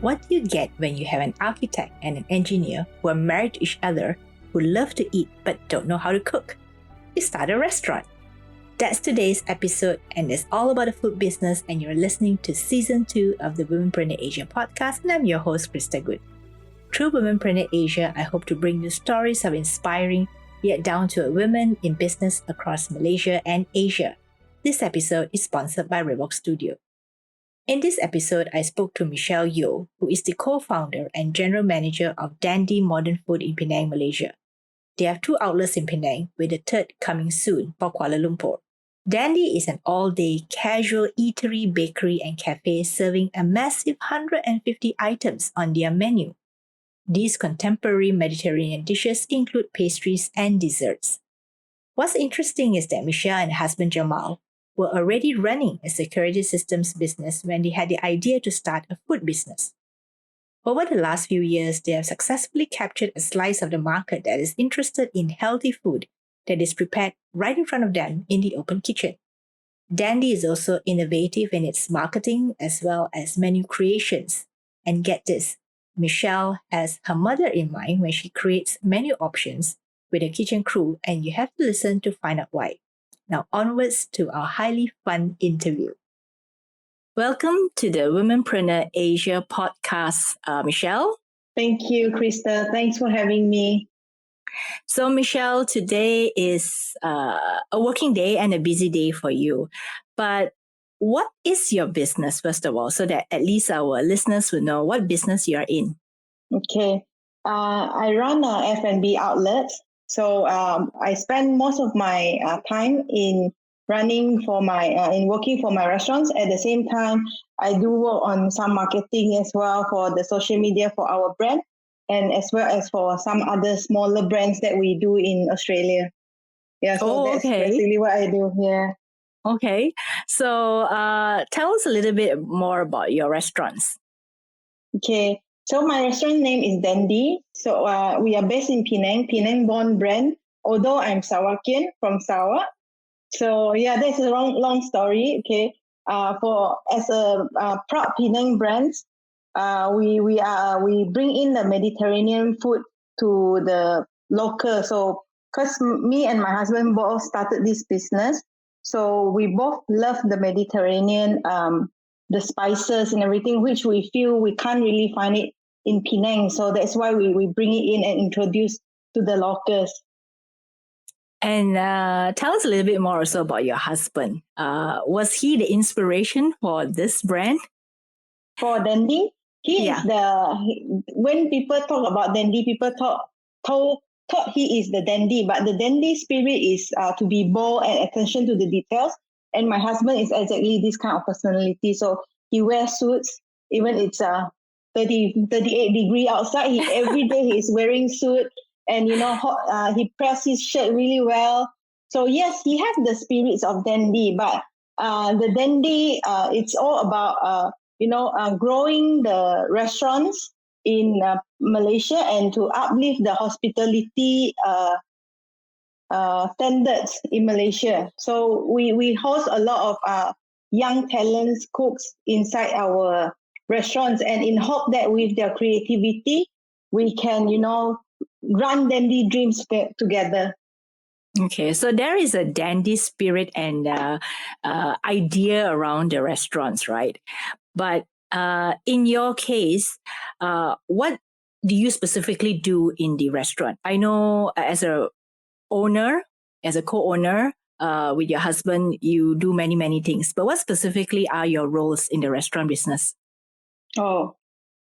What do you get when you have an architect and an engineer who are married to each other, who love to eat but don't know how to cook? You start a restaurant. That's today's episode, and it's all about the food business, and you're listening to Season 2 of the Womenpreneur Asia podcast, and I'm your host, Krista Good. Through Womenpreneur Asia, I hope to bring you stories of inspiring yet down-to-earth women in business across Malaysia and Asia. This episode is sponsored by Reebok Studio. In this episode, I spoke to Michelle Yeo, who is the co-founder and general manager of Dandy Modern Food in Penang, Malaysia. They have 2 outlets in Penang, with the third coming soon for Kuala Lumpur. Dandy is an all-day casual eatery, bakery and cafe serving a massive 150 items on their menu. These contemporary Mediterranean dishes include pastries and desserts. What's interesting is that Michelle and husband Jamal were already running a security systems business when they had the idea to start a food business. Over the last few years, they have successfully captured a slice of the market that is interested in healthy food that is prepared right in front of them in the open kitchen. Dandy is also innovative in its marketing as well as menu creations. And get this, Michelle has her mother in mind when she creates menu options with a kitchen crew, and you have to listen to find out why. Now onwards to our highly fun interview. Welcome to the Womenpreneur Asia podcast, Michelle. Thank you, Krista. Thanks for having me. So, Michelle, today is a working day and a busy day for you. But what is your business, first of all, so that at least our listeners will know what business you are in? Okay. I run a F&B outlet. So I spend most of my time in working for my restaurants. At the same time, I do work on some marketing as well for the social media for our brand, and as well as for some other smaller brands that we do in Australia. Yeah, so that's basically what I do. Yeah. Okay. So tell us a little bit more about your restaurants. Okay. So my restaurant name is Dandy. So we are based in Penang-born brand, although I'm Sarawakian from Sarawak. So yeah, that's a long story. Okay. As a proud Penang brand, we bring in the Mediterranean food to the local. So because me and my husband both started this business, so we both love the Mediterranean, the spices and everything, which we feel we can't really find it in Penang. So that's why we bring it in and introduce to the locals. And tell us a little bit more also about your husband. Was he the inspiration for this brand? For Dandy? When people talk about Dandy, people thought he is the dandy, but the dandy spirit is to be bold and attention to the details. And my husband is exactly this kind of personality. So he wears suits, even it's 38 degree outside. Every day he is wearing suit, and he presses his shirt really well. So yes, he has the spirits of dandy, but the dandy, it's all about growing the restaurants in Malaysia and to uplift the hospitality standards in Malaysia. So we host a lot of young talents, cooks inside our restaurants, and in hope that with their creativity, we can, run dandy dreams together. Okay, so there is a dandy spirit and idea around the restaurants, right? But in your case, what do you specifically do in the restaurant? I know as a co-owner with your husband, you do many things. But what specifically are your roles in the restaurant business? Oh,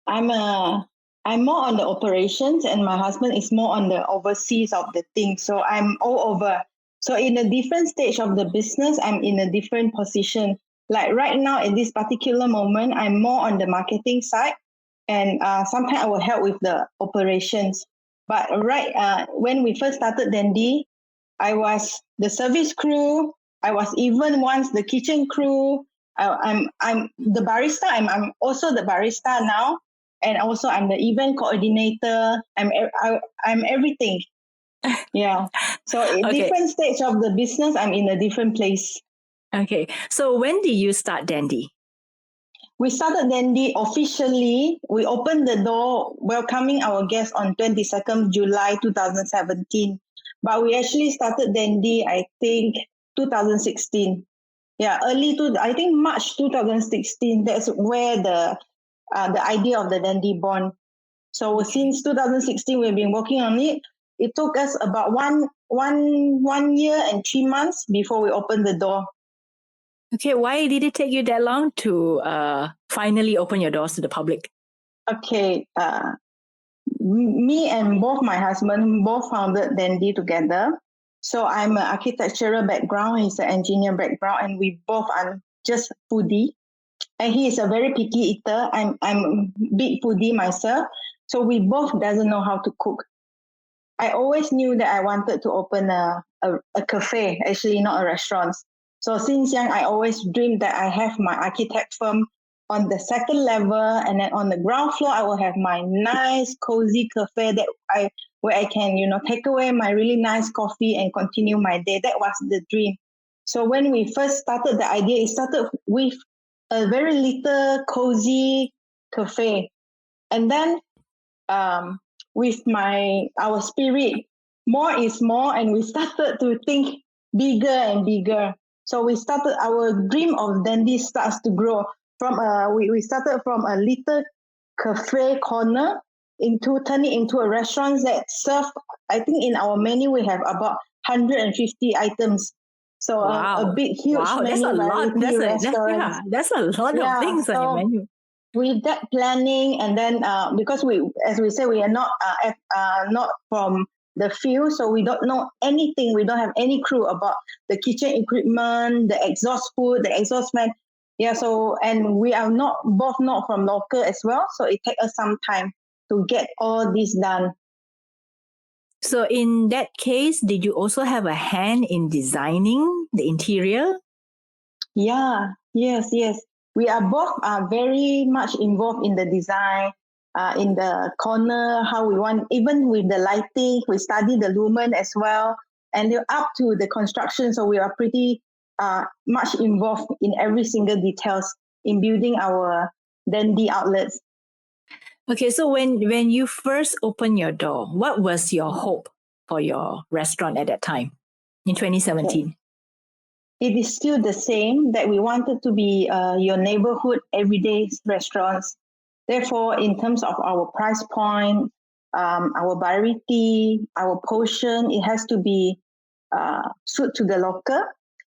I'm more on the operations, and my husband is more on the overseas of the things. So I'm all over. So in a different stage of the business, I'm in a different position. Like right now, in this particular moment, I'm more on the marketing side, and sometimes I will help with the operations. But when we first started Dandy, I was the service crew. I was even once the kitchen crew. I'm the barista. I'm also the barista now, and also I'm the event coordinator. I'm everything. Yeah. So at different stage of the business, I'm in a different place. Okay. So when did you start Dandy? We started Dandy officially. We opened the door welcoming our guests on 22nd July 2017. But we actually started Dandy, I think, 2016. Yeah, I think March 2016. That's where the idea of the Dandy born. So since 2016, we've been working on it. It took us about one year and 3 months before we opened the door. Okay, why did it take you that long to finally open your doors to the public? Okay, me and both my husband both founded Dandy together. So I'm an architectural background, he's an engineer background, and we both are just foodie. And he is a very picky eater. I'm big foodie myself. So we both doesn't know how to cook. I always knew that I wanted to open a cafe, actually not a restaurant. So since young, I always dreamed that I have my architect firm on the second level, and then on the ground floor, I will have my nice, cozy cafe where I can, take away my really nice coffee and continue my day. That was the dream. So when we first started the idea, it started with a very little cozy cafe, and then with our spirit, more is more, and we started to think bigger and bigger. So we started, our dream of Dandy starts to grow from we started from a little cafe corner turning into a restaurant that serve. I think in our menu we have about 150 items. So a big, huge menu. That's a lot. That's a lot of things on your menu. With that planning, and then because as we say, we are not from the field, so we don't know anything. We don't have any clue about the kitchen equipment, the exhaust hood, the exhaust fan. Yeah, so, and we are both not from local as well, so it takes us some time to get all this done. So in that case, did you also have a hand in designing the interior? Yeah, yes. We are both very much involved in the design, in the corner, how we want, even with the lighting, we study the lumen as well, and up to the construction. So we are pretty much involved in every single details in building our Dandy outlets. Okay, so when you first opened your door, what was your hope for your restaurant at that time in 2017? Okay. It is still the same, that we wanted to be your neighborhood everyday restaurants. Therefore, in terms of our price point, our variety, our portion, it has to be suit to the local,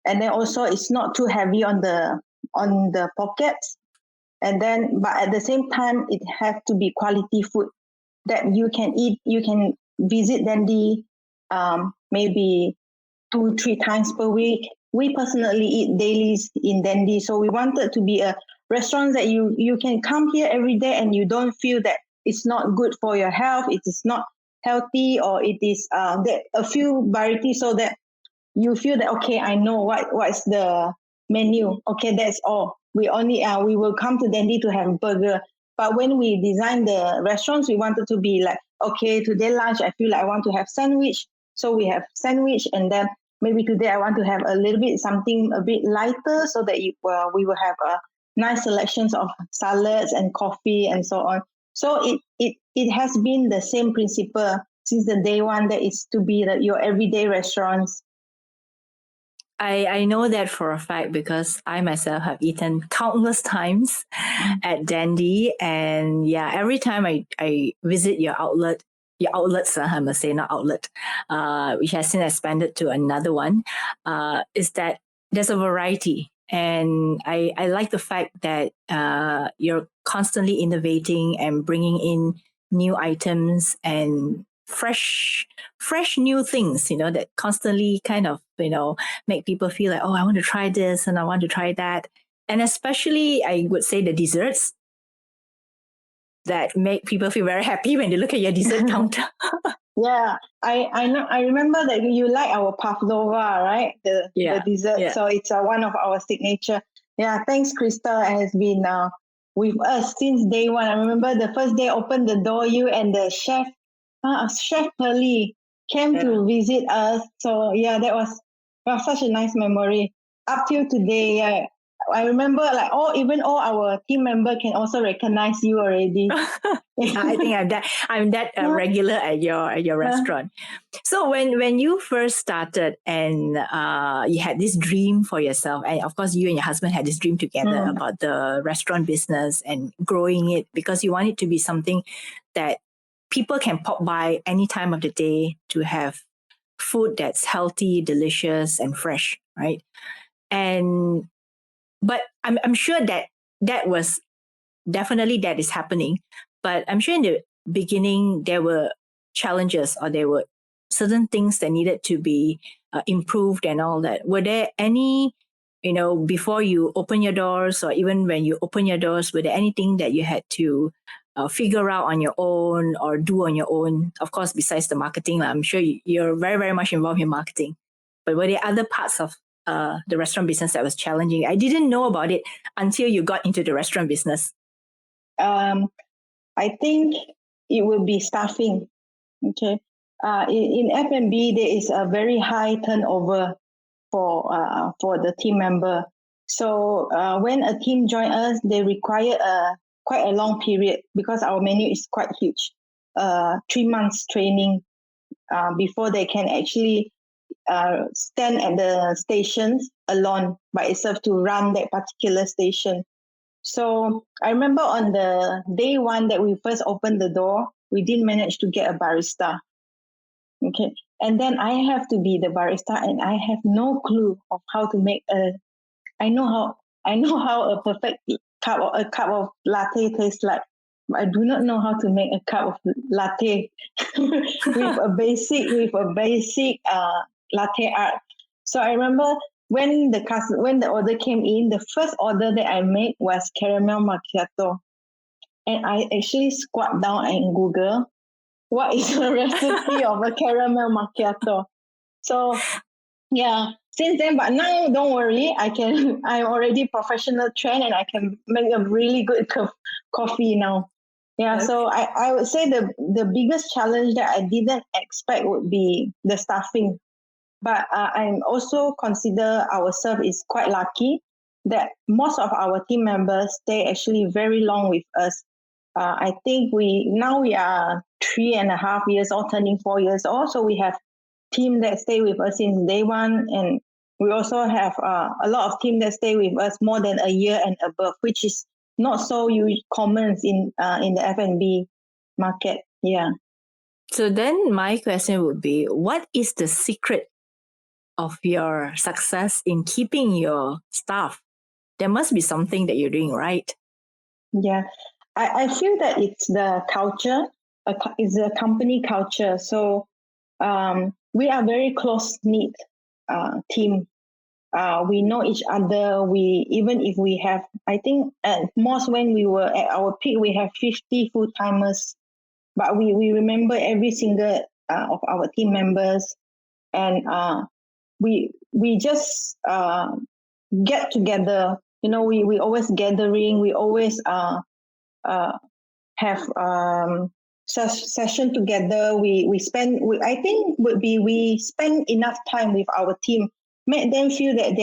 and then also it's not too heavy on the pockets. And then, but at the same time, it has to be quality food that you can eat. You can visit Dandy maybe 2-3 times per week. We personally eat dailies in Dandy, so we wanted to be a restaurant that you can come here every day and you don't feel that it's not good for your health, it is not healthy, or it is that a few varieties, so that you feel that, okay, I know what's the menu. Okay, that's all. We will come to Dandy to have burger. But when we designed the restaurants, we wanted to be like, okay, today lunch, I feel like I want to have sandwich. So we have sandwich, and then maybe today I want to have a little bit something a bit lighter, so that we will have a nice selections of salads and coffee and so on. So it has been the same principle since the day one, that is to be your everyday restaurants. I know that for a fact because I myself have eaten countless times at Dandy, and yeah, every time I visit your outlets, I must say, not outlet, which has since expanded to another one, is that there's a variety. And I like the fact that you're constantly innovating and bringing in new items and fresh new things, that constantly kind of, make people feel like, oh, I want to try this and I want to try that. And especially, I would say, the desserts that make people feel very happy when they look at your dessert counter. Yeah, I know. I remember that you like our pavlova, right? The dessert. Yeah. So it's one of our signature. Yeah, thanks, Krista has been with us since day one. I remember the first day opened the door, you and the chef, Chef Pearly, came to visit us. So yeah, that was such a nice memory. Up till today, I remember like even all our team member can also recognize you already. Yeah, I think I'm that regular at your restaurant. So when you first started and you had this dream for yourself, and of course you and your husband had this dream together about the restaurant business and growing it because you want it to be something that people can pop by any time of the day to have food that's healthy, delicious, and fresh, right? And but I'm sure that was definitely that is happening. But I'm sure in the beginning there were challenges or there were certain things that needed to be improved and all that. Were there any, before you open your doors or even when you open your doors, were there anything that you had to figure out on your own or do on your own? Of course, besides the marketing, I'm sure you're very, very much involved in marketing. But were there other parts of the restaurant business that was challenging? I didn't know about it until you got into the restaurant business. I think it will be staffing. Okay. In F&B, there is a very high turnover for the team member. So when a team join us, they require quite a long period because our menu is quite huge. 3 months training before they can actually stand at the stations alone by itself to run that particular station. So I remember on the day one that we first opened the door, we didn't manage to get a barista. Okay. And then I have to be the barista and I have no clue of how to make I know how a perfect cup of latte tastes like. But I do not know how to make a cup of latte with a basic latte art. So I remember when the order came in, the first order that I made was caramel macchiato. And I actually squat down and Google what is the recipe of a caramel macchiato. So yeah, since then, but now don't worry, I'm already professional trained and I can make a really good coffee now. Yeah, Okay. so I would say the biggest challenge that I didn't expect would be the staffing. But I also consider ourselves is quite lucky that most of our team members stay actually very long with us. I think we are 3.5 years old, turning 4 years old. So we have team that stay with us since day one, and we also have a lot of team that stay with us more than a year and above, which is not so common in the F&B market. Yeah. So then my question would be, what is the secret of your success in keeping your staff? There must be something that you're doing right. Yeah. I feel that it's the culture, it's a company culture. So we are very close-knit team. We know each other. Even if we have, I think at most when we were at our peak, we have 50 full-timers, but we remember every single of our team members, and we just get together. We always gathering. We always have session together. We spend. I think we spend enough time with our team, make them feel that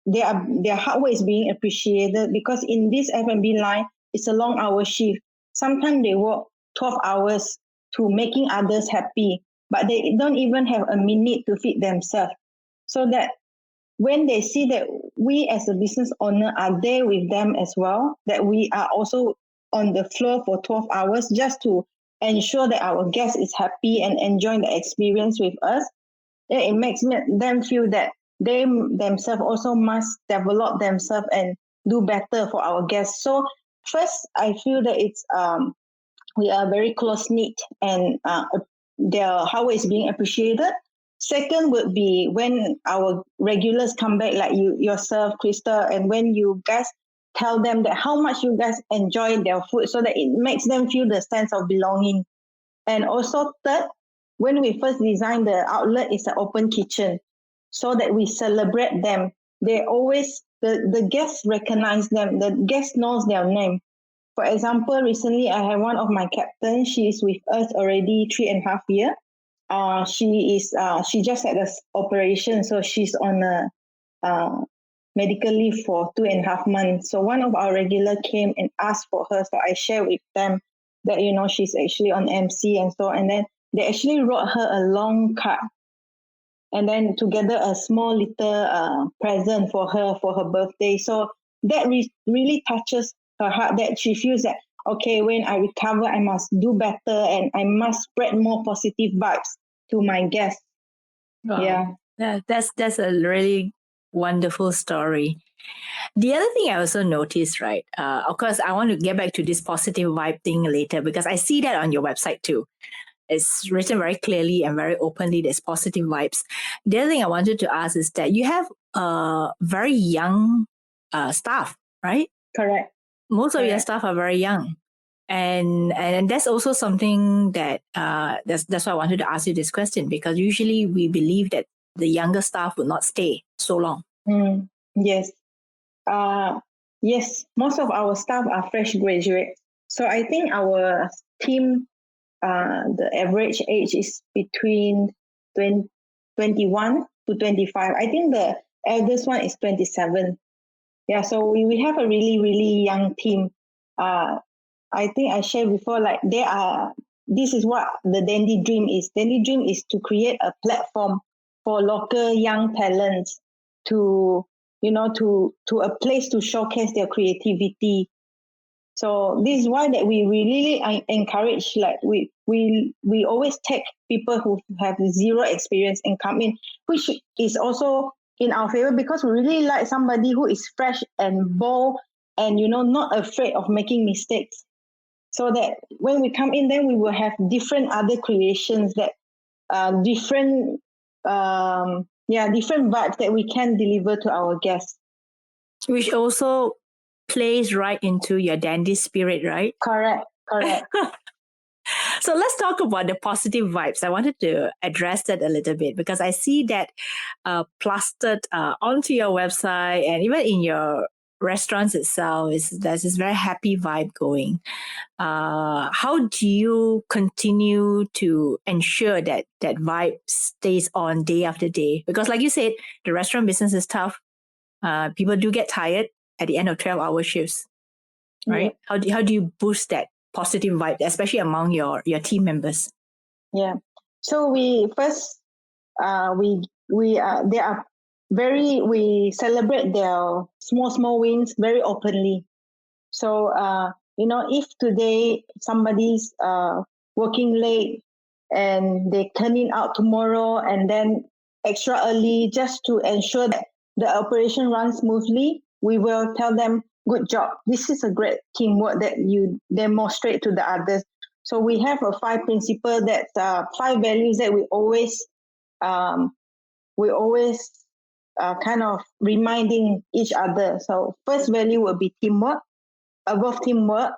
their hard work is being appreciated. Because in this F&B line, it's a long hour shift. Sometimes they work 12 hours to making others happy, but they don't even have a minute to feed themselves. So that when they see that we as a business owner are there with them as well, that we are also on the floor for 12 hours just to ensure that our guest is happy and enjoying the experience with us, it makes them feel that they themselves also must develop themselves and do better for our guests. So first, I feel that it's we are very close knit and their hard work is being appreciated. Second would be when our regulars come back, like yourself, Krista, and when you guys tell them that how much you guys enjoy their food, so that it makes them feel the sense of belonging. And also third, when we first designed the outlet, it's an open kitchen, so that we celebrate them. They always, the guests recognize them, the guest knows their name. For example, recently I have one of my captains. She is with us already 3.5 years. She just had this operation, so she's on a medical leave for 2.5 months. So one of our regular came and asked for her. So I shared with them that, she's actually on MC and so, and then they actually wrote her a long card and then together a small little present for her birthday. So that really touches her heart, that she feels that, okay, when I recover, I must do better and I must spread more positive vibes to my guests. Wow. Yeah, that's a really wonderful story. The other thing I also noticed, right? Of course, I want to get back to this positive vibe thing later because I see that on your website too. It's written very clearly and very openly. There's positive vibes. The other thing I wanted to ask is that you have very young staff, right? Correct. Most of your staff are very young. And that's also something that that's why I wanted to ask you this question, because usually we believe that the younger staff will not stay so long. Yes. Yes, most of our staff are fresh graduates. So I think our team, the average age is between 21 to 25. I think the eldest one is 27. Yeah, so we have a really, really young team. I think I shared before, like this is what the Dandy Dream is. Dandy Dream is to create a platform for local young talents to, to a place to showcase their creativity. So this is why that we really encourage, like we always take people who have zero experience and come in, which is also in our favor because we really like somebody who is fresh and bold and, not afraid of making mistakes. So that when we come in, then we will have different other creations that different vibes that we can deliver to our guests. Which also plays right into your dandy spirit, right? Correct. So let's talk about the positive vibes. I wanted to address that a little bit because I see that plastered onto your website and even in your restaurants itself. There's this very happy vibe going. How do you continue to ensure that that vibe stays on day after day? Because like you said, the restaurant business is tough. People do get tired at the end of 12-hour shifts, right? Yeah. How do you boost that positive vibe, especially among your team members? Yeah. So we first we celebrate their small wins very openly. So if today somebody's working late and they turn it out tomorrow and then extra early just to ensure that the operation runs smoothly, we will tell them, good job. This is a great teamwork that you demonstrate to the others. So we have a 5 principle that 5 values that we always kind of reminding each other. So first value will be teamwork. Above teamwork,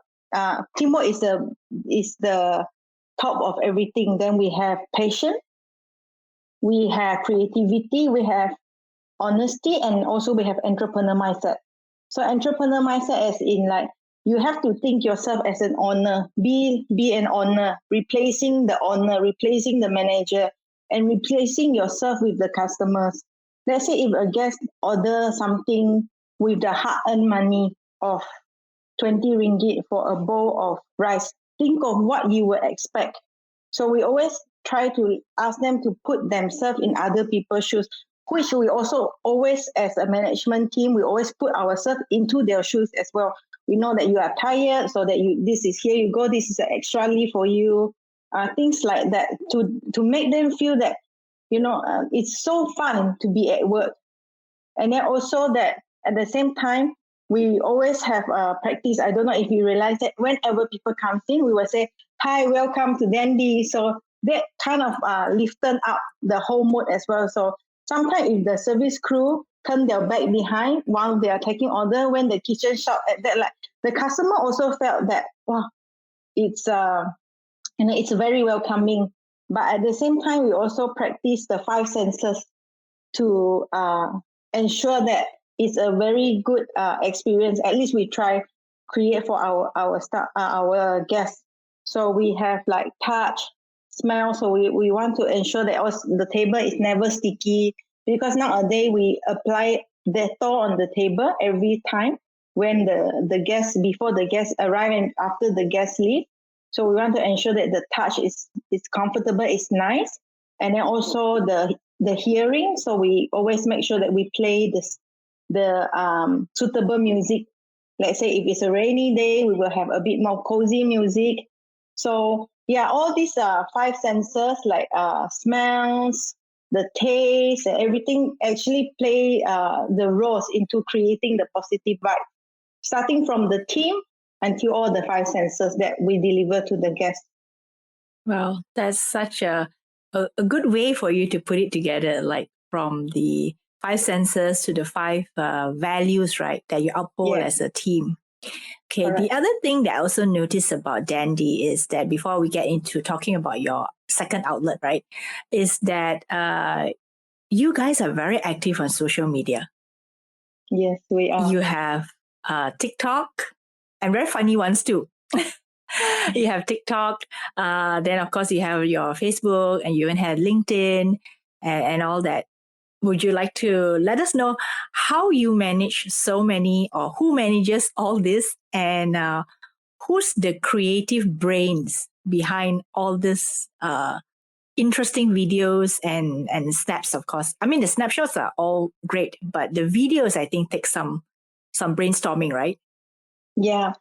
teamwork is the top of everything. Then we have patience, we have creativity, we have honesty, and also we have entrepreneur mindset. So entrepreneur mindset is in like you have to think yourself as an owner, be an owner, replacing the owner, replacing the manager, and replacing yourself with the customers. Let's say if a guest order something with the hard-earned money of 20 ringgit for a bowl of rice, think of what you would expect. So we always try to ask them to put themselves in other people's shoes, which we also always, as a management team, we always put ourselves into their shoes as well. We know that you are tired, so that this is here you go, this is an extra leave for you, things like that, to make them feel that, it's so fun to be at work. And then also that at the same time, we always have practice. I don't know if you realize that whenever people come in, we will say, hi, welcome to Dandy. So that kind of lifted up the whole mood as well. So sometimes if the service crew turn their back behind while they are taking order, when the kitchen shop at that, like the customer also felt that, wow, it's it's very welcoming. But at the same time, we also practice the 5 senses to ensure that it's a very good experience. At least we try create for our staff, our guests. So we have like touch, smell. So we want to ensure that the table is never sticky, because nowadays we apply Dettol on the table every time when the guests, before the guests arrive and after the guests leave. So we want to ensure that the touch is comfortable, is nice, and then also the hearing. So we always make sure that we play the suitable music. Let's say if it's a rainy day, we will have a bit more cozy music. So yeah, all these five senses like smells, the taste, and everything actually play the roles into creating the positive vibe, starting from the theme until all the five senses that we deliver to the guests. Well, that's such a good way for you to put it together, like from the five senses to the five values, right, that you uphold Yes. as a team. Okay, Correct. the other thing that I also noticed about Dandy is that before we get into talking about your second outlet, right, is that you guys are very active on social media. Yes, we are. You have TikTok and very funny ones too. You have TikTok, then of course you have your Facebook, and you even have LinkedIn and all that. Would you like to let us know how you manage so many, or who manages all this, and who's the creative brains behind all this interesting videos and snaps, of course. I mean, the snapshots are all great, but the videos, I think, take some brainstorming, right? Yeah.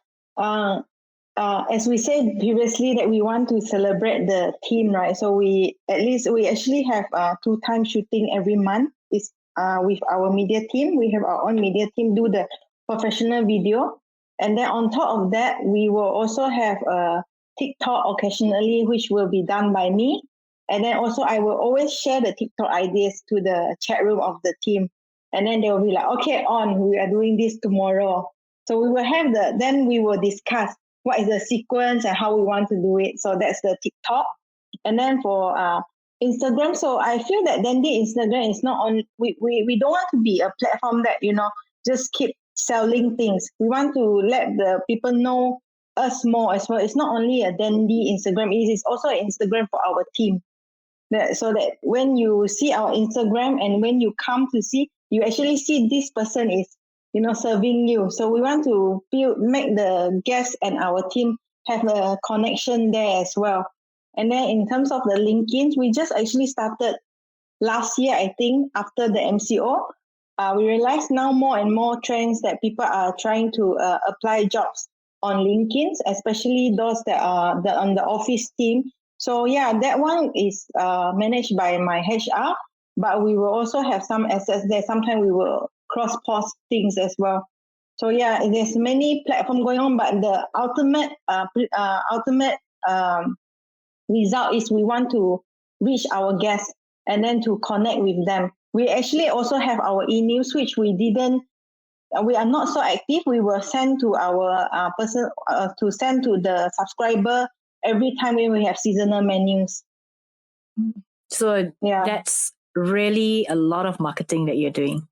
As we said previously, that we want to celebrate the team, right? So we actually have 2 times shooting every month. Is with our media team. We have our own media team do the professional video, and then on top of that, we will also have a TikTok occasionally, which will be done by me. And then also, I will always share the TikTok ideas to the chat room of the team, and then they will be like, "Okay, we are doing this tomorrow." So we will have then we will discuss what is the sequence and how we want to do it. So that's the TikTok. And then for Instagram, so I feel that Dandy Instagram is not on, we don't want to be a platform that, just keep selling things. We want to let the people know us more as well. It's not only a Dandy Instagram, it is also an Instagram for our team. So that when you see our Instagram and when you come to see, you actually see this person is, serving you. So we want to make the guests and our team have a connection there as well. And then in terms of the LinkedIn, we just actually started last year, I think, after the MCO. We realize now more and more trends that people are trying to apply jobs on LinkedIn, especially those that are on the office team. So yeah, that one is managed by my HR, but we will also have some assets there. Sometimes we will cross-post things as well. So yeah, there's many platforms going on, but the ultimate result is we want to reach our guests and then to connect with them. We actually also have our e-news, which we are not so active. We will send to our person to send to the subscriber every time when we have seasonal menus. So that's really a lot of marketing that you're doing.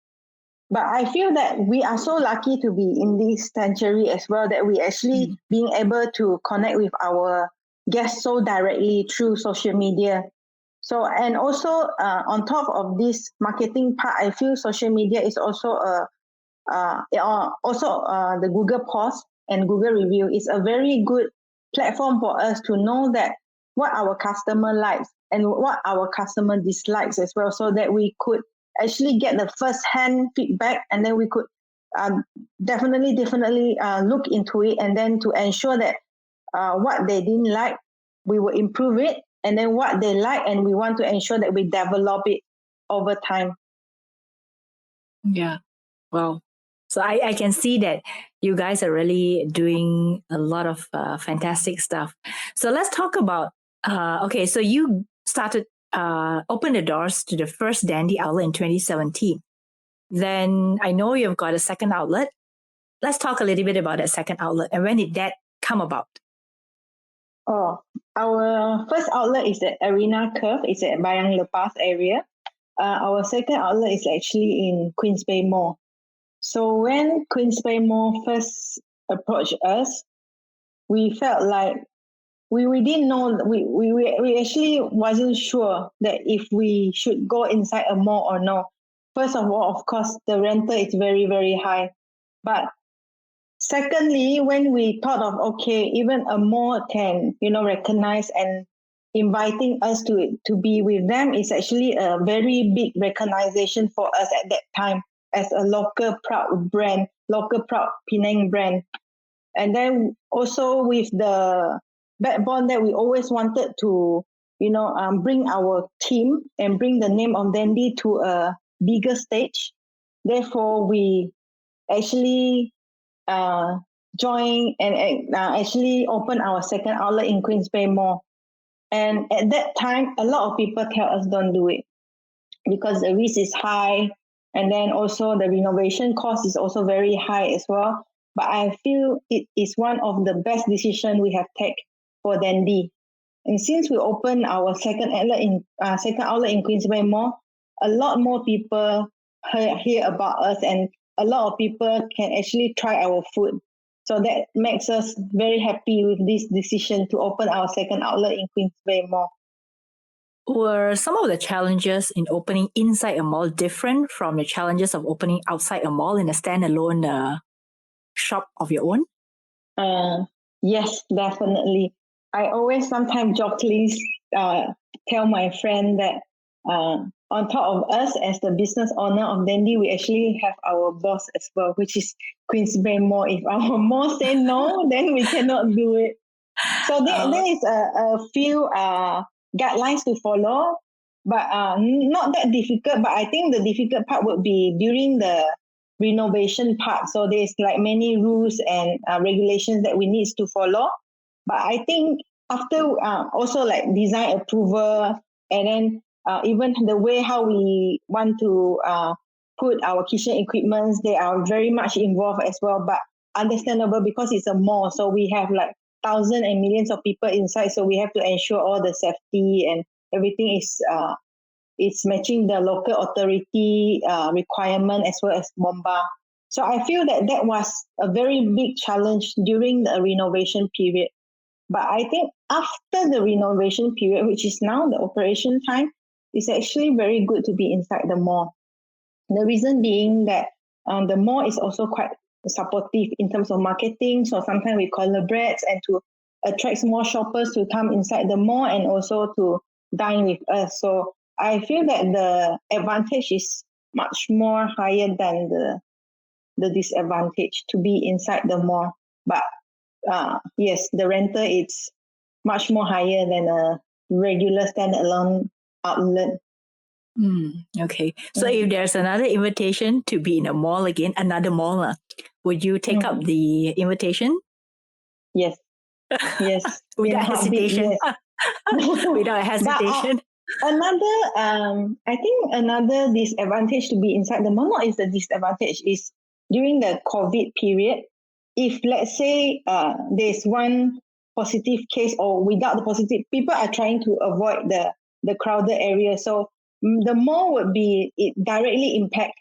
But I feel that we are so lucky to be in this century as well, that we actually being able to connect with our guests so directly through social media. So, and also on top of this marketing part, I feel social media is also the Google post and Google review is a very good platform for us to know that what our customer likes and what our customer dislikes as well, so that we could actually get the first-hand feedback, and then we could definitely look into it, and then to ensure that what they didn't like, we will improve it, and then what they like, and we want to ensure that we develop it over time. Yeah. Well, so I can see that you guys are really doing a lot of fantastic stuff. So let's talk about, okay, so you started, open the doors to the first Dandy outlet in 2017. Then I know you've got a second outlet. Let's talk a little bit about that second outlet, and when did that come about? Oh, our first outlet is at Arena Curve. It's at Bayang Lepas area. Our second outlet is actually in Queens Bay Mall. So when Queens Bay Mall first approached us, we felt like we didn't know, we actually wasn't sure that if we should go inside a mall or no. first of all, of course, the rental is very, very high. But secondly, when we thought of, okay, even a mall can, recognize and inviting us to be with them is actually a very big recognition for us at that time as a local proud brand, local proud Penang brand. And then also with the backbone that we always wanted to, bring our team and bring the name of Dandy to a bigger stage. Therefore, we actually join and actually open our second outlet in Queens Bay Mall. And at that time, a lot of people tell us don't do it because the risk is high, and then also the renovation cost is also very high as well. But I feel it is one of the best decisions we have taken for Dandy. And since we opened our second outlet in Queens Bay Mall, a lot more people hear about us, and a lot of people can actually try our food. So that makes us very happy with this decision to open our second outlet in Queens Bay Mall. Were some of the challenges in opening inside a mall different from the challenges of opening outside a mall in a standalone shop of your own? Yes, definitely. I always sometimes jokingly tell my friend that on top of us as the business owner of Dandy, we actually have our boss as well, which is Queens Bay Mall. If our mall say no, then we cannot do it. So there is a few guidelines to follow, but not that difficult. But I think the difficult part would be during the renovation part. So there's like many rules and regulations that we need to follow. But I think after also like design approval, and then even the way how we want to put our kitchen equipments, they are very much involved as well. But understandable because it's a mall, so we have like thousands and millions of people inside, so we have to ensure all the safety and everything is matching the local authority requirement as well as BOMBA. So I feel that was a very big challenge during the renovation period. But I think after the renovation period, which is now the operation time, it's actually very good to be inside the mall. The reason being that the mall is also quite supportive in terms of marketing. So sometimes we collaborate and to attract more shoppers to come inside the mall and also to dine with us. So I feel that the advantage is much more higher than the disadvantage to be inside the mall. But yes, the rental is much more higher than a regular standalone outlet. Okay. So if there's another invitation to be in a mall again, another mall, would you take up the invitation? Yes. Yes. Without hesitation. Yes. Without hesitation. I think another disadvantage to be inside the mall, not is the disadvantage, is during the COVID period. If let's say there's one positive case or without the positive, people are trying to avoid the crowded area. So the mall would be it directly impact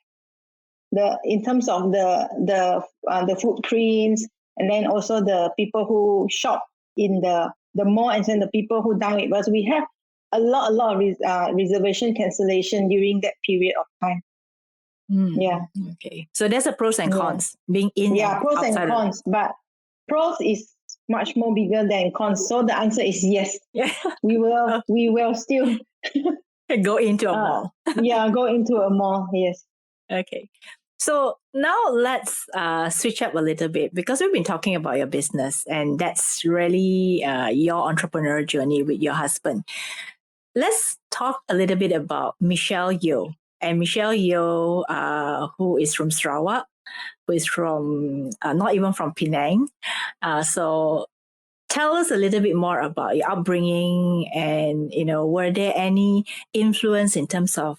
in terms of the footprints, and then also the people who shop in the mall, and then the people who dine with us. We have a lot of reservation cancellation during that period of time. Yeah. Okay. So there's a pros and cons being in. Yeah, pros and cons, but pros is much more bigger than cons. So the answer is yes. Yeah. We will still go into a mall. Go into a mall. Yes. Okay. So now let's switch up a little bit, because we've been talking about your business, and that's really your entrepreneurial journey with your husband. Let's talk a little bit about Michelle Yeo. And Michelle Yeo, who is from Sarawak, who is from not even from Penang. So tell us a little bit more about your upbringing, and were there any influence in terms of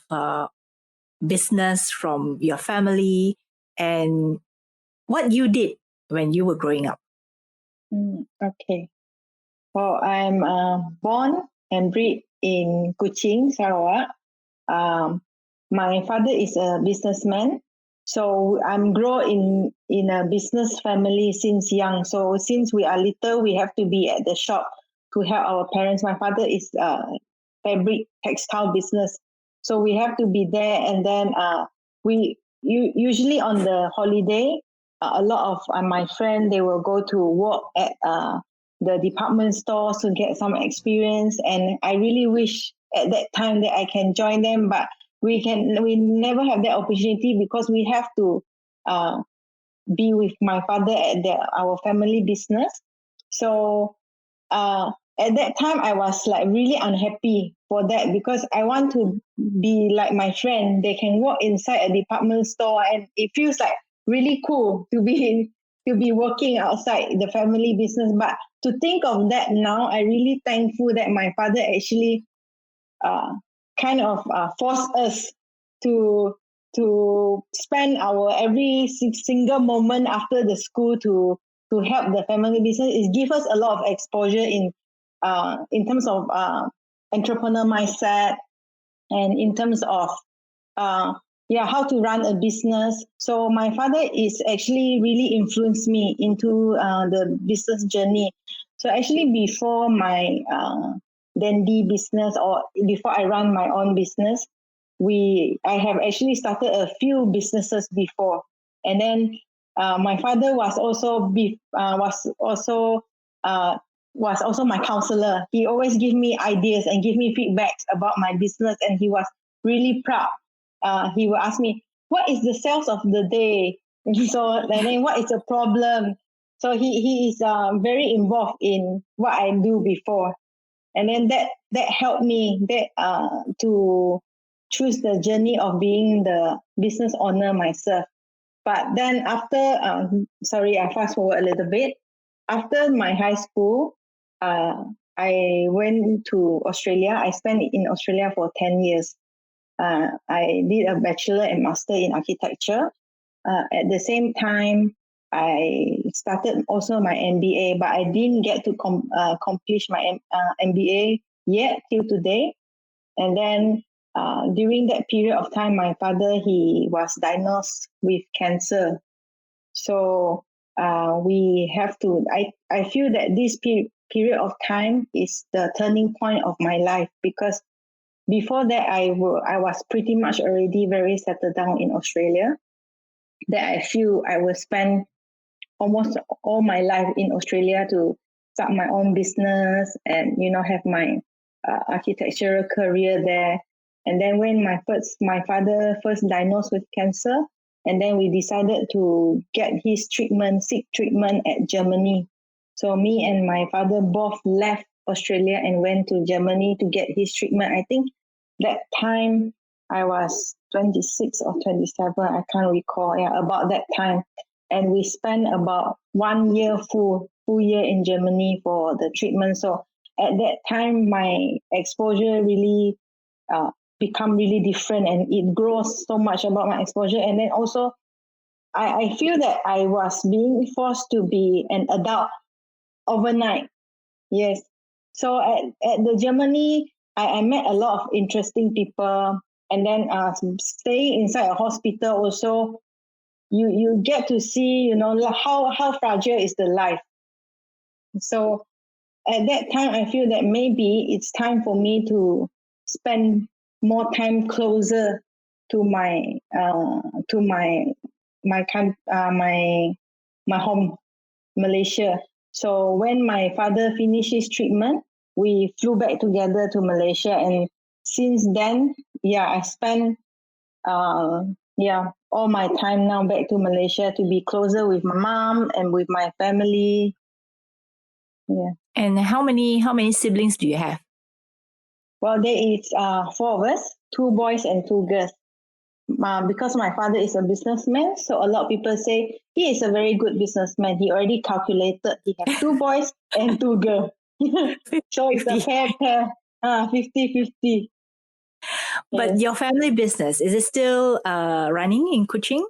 business from your family, and what you did when you were growing up? Okay. Well, I'm born and bred in Kuching, Sarawak. My father is a businessman, so I'm grown in a business family since young. So since we are little, we have to be at the shop to help our parents. My father is fabric textile business, so we have to be there. And then usually on the holiday, a lot of my friends, they will go to work at the department stores to get some experience, and I really wish at that time that I can join them, but we never have that opportunity because we have to be with my father at our family business. So at that time, I was like really unhappy for that because I want to be like my friend. They can walk inside a department store, and it feels like really cool to be working outside the family business. But to think of that now, I really thankful that my father actually kind of forced us to spend our every single moment after the school to help the family business. It gives us a lot of exposure in terms of entrepreneur mindset and in terms of how to run a business. So my father is actually really influenced me into the business journey. So actually before my dandy business, or before I run my own business, I have actually started a few businesses before, and then my father was also my counselor. He always give me ideas and give me feedbacks about my business, and he was really proud. He will ask me, "What is the sales of the day?" So, and then what is the problem? So he is very involved in what I do before, and then that helped me to choose the journey of being the business owner myself. But then after, I fast forward a little bit. After my high school, I went to Australia. I spent in Australia for 10 years. I did a bachelor and master in architecture. At the same time, I started also my MBA, but I didn't get to complete my MBA yet till today. And then during that period of time, my father, he was diagnosed with cancer. So we have to, I feel that this period of time is the turning point of my life, because before that, I was pretty much already very settled down in Australia. That I feel I will spend almost all my life in Australia to start my own business and have my architectural career there. And then when my father first diagnosed with cancer, and then we decided to get his seek treatment at Germany. So me and my father both left Australia and went to Germany to get his treatment. I think that time I was 26 or 27, I can't recall. Yeah, about that time. And we spent about 1 year, full year in Germany for the treatment. So at that time, my exposure really become really different, and it grows so much about my exposure. And then also, I feel that I was being forced to be an adult overnight. Yes. So at the Germany, I met a lot of interesting people. And then staying inside a hospital also, you get to see, how fragile is the life. So at that time, I feel that maybe it's time for me to spend more time closer to my home, Malaysia. So when my father finished his treatment, we flew back together to Malaysia, and since then, I spent all my time now back to Malaysia to be closer with my mom and with my family. Yeah. And how many siblings do you have? Well, there is 4 of us, 2 boys and 2 girls. Because my father is a businessman, so a lot of people say he is a very good businessman. He already calculated he has 2 boys and 2 girls. So it's a pair, 50-50. But Yes. your family business, is it still running in Kuching?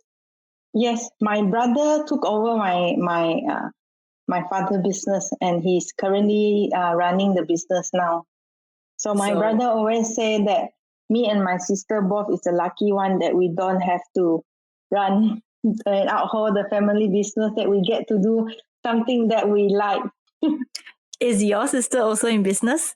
Yes, my brother took over my father's business, and he's currently running the business now. So my brother always say that me and my sister both is the lucky one that we don't have to run and outhold the family business, that we get to do something that we like. Is your sister also in business?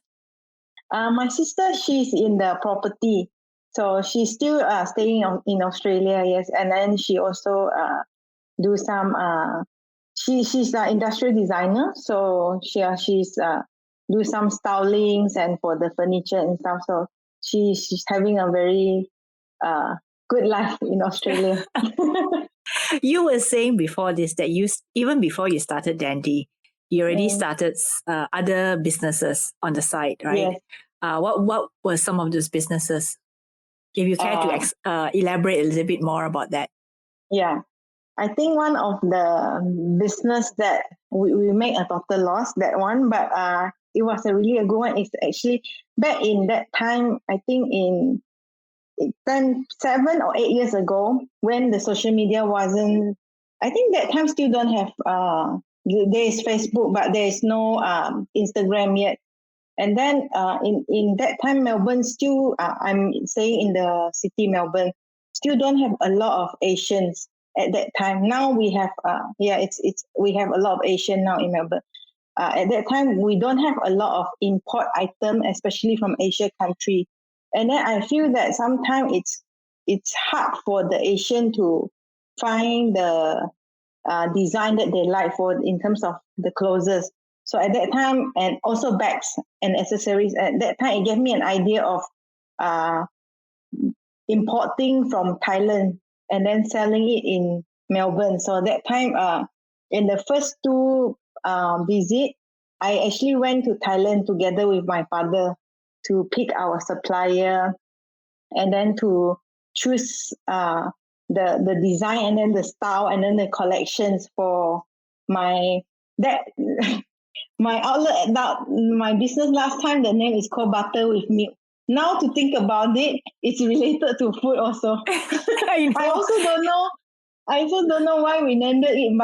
My sister, she's in the property. So she's still staying in Australia, yes. And then she also do some. She's an industrial designer, so she's do some stylings and for the furniture and stuff. So she's having a very good life in Australia. You were saying before this that even before you started Dandy, you already started other businesses on the side, right? Yes. What were some of those businesses? If you care to elaborate a little bit more about that. Yeah. I think one of the business that we make a total loss, that one, but it was a really a good one. It's actually back in that time, I think in 7 or 8 years ago, when the social media wasn't, I think that time still don't have, there is Facebook, but there is no Instagram yet. And then in that time, Melbourne still, I'm saying in the city Melbourne, still don't have a lot of Asians at that time. Now we have, we have a lot of Asian now in Melbourne. At that time, we don't have a lot of import item, especially from Asia country. And then I feel that sometimes it's hard for the Asian to find the design that they like for in terms of the clothes. So at that time, and also bags and accessories, at that time, it gave me an idea of importing from Thailand and then selling it in Melbourne. So that time, in the first two visit, I actually went to Thailand together with my father to pick our supplier and then to choose the design and then the style and then the collections for my that my outlet my business last time. The name is called Butter with Milk. Now to think about it, it's related to food also. I also don't know why we named it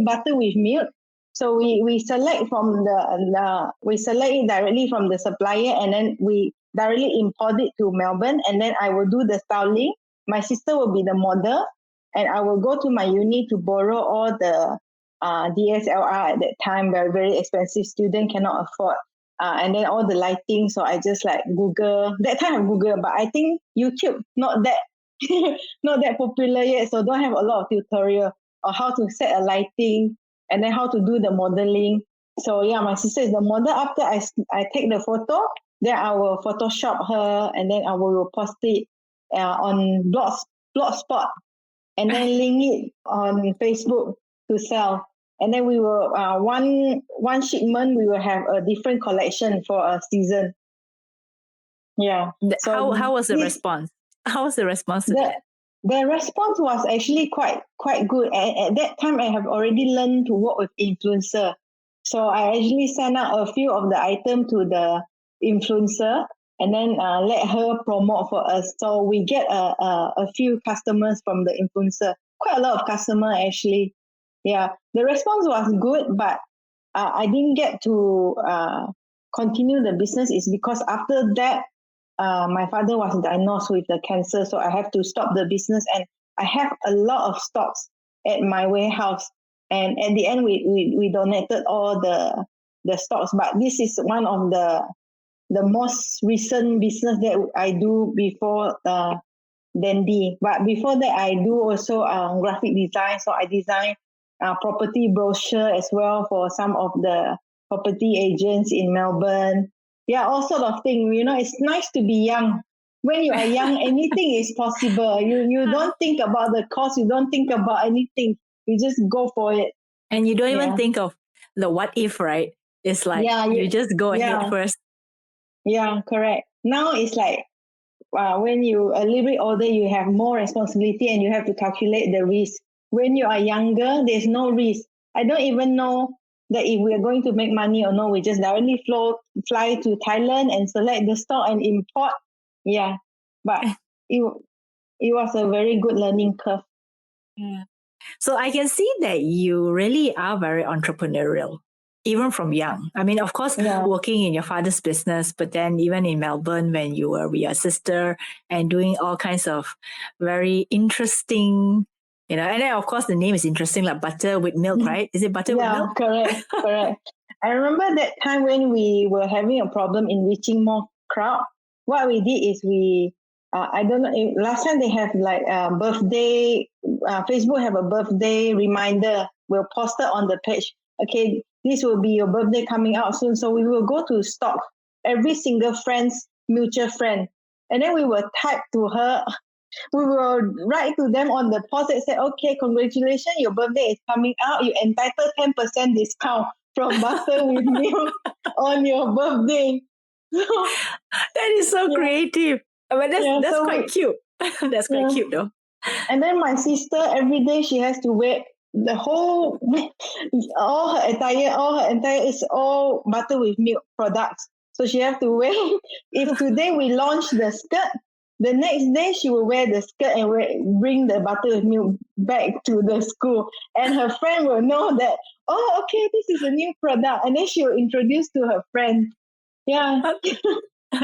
butter with milk. So we select from we select it directly from the supplier and then we directly import it to Melbourne and then I will do the styling. My sister will be the model and I will go to my uni to borrow all the DSLR at that time, very, very expensive, student cannot afford. And then all the lighting, so I just like Google. That time I Google, but I think YouTube not that not that popular yet, so don't have a lot of tutorial on how to set a lighting and then how to do the modeling. So yeah, my sister is the model. After I take the photo, then I will Photoshop her and then I will post it on Blogspot and then link it on Facebook to sell. And then we will one shipment we will have a different collection for a season. Yeah. So how was the response? How was the response to that? The response was actually quite good. At that time, I have already learned to work with influencer. So I actually sent out a few of the item to the influencer and then let her promote for us. So we get a few customers from the influencer. Quite a lot of customers actually. Yeah, the response was good, but I didn't get to continue the business. Is because after that, my father was diagnosed with the cancer, so I have to stop the business. And I have a lot of stocks at my warehouse. And at the end, we donated all the stocks. But this is one of the most recent business that I do before Dandy. But before that, I do also graphic design. So I design property brochure as well for some of the property agents in Melbourne. Yeah, all sort of things. You know, it's nice to be young. When you are young, anything is possible. You don't think about the cost. You don't think about anything. You just go for it. And you don't even think of the what if, right? It's like you just go ahead first. Yeah, correct. Now it's like when you a little bit older, you have more responsibility and you have to calculate the risk. When you are younger, there's no risk. I don't even know that if we are going to make money or no. We just directly fly to Thailand and select the stock and import. Yeah, but it was a very good learning curve. Yeah. So I can see that you really are very entrepreneurial, even from young. I mean, of course, working in your father's business, but then even in Melbourne when you were with your sister and doing all kinds of very interesting, and then of course the name is interesting, like butter with milk, right? Is it butter with milk? Yeah, correct. I remember that time when we were having a problem in reaching more crowd. What we did is we I don't know. Last time they have like birthday. Facebook have a birthday reminder. We'll post it on the page. Okay, this will be your birthday coming out soon. So we will go to stalk every single friend's mutual friend, and then we will type to her. We will write to them on the post and say, "Okay, congratulations, your birthday is coming out. You entitled 10% discount from butter with milk on your birthday." That is so creative. But that's so quite cute. That's quite cute though. And then my sister, every day she has to wear the whole, all her entire is all butter with milk products. So she has to wear. If today we launch the skirt, the next day she will wear the skirt and bring the butter with milk back to the school. And her friend will know that, oh, okay, this is a new product. And then she will introduce to her friend. Yeah.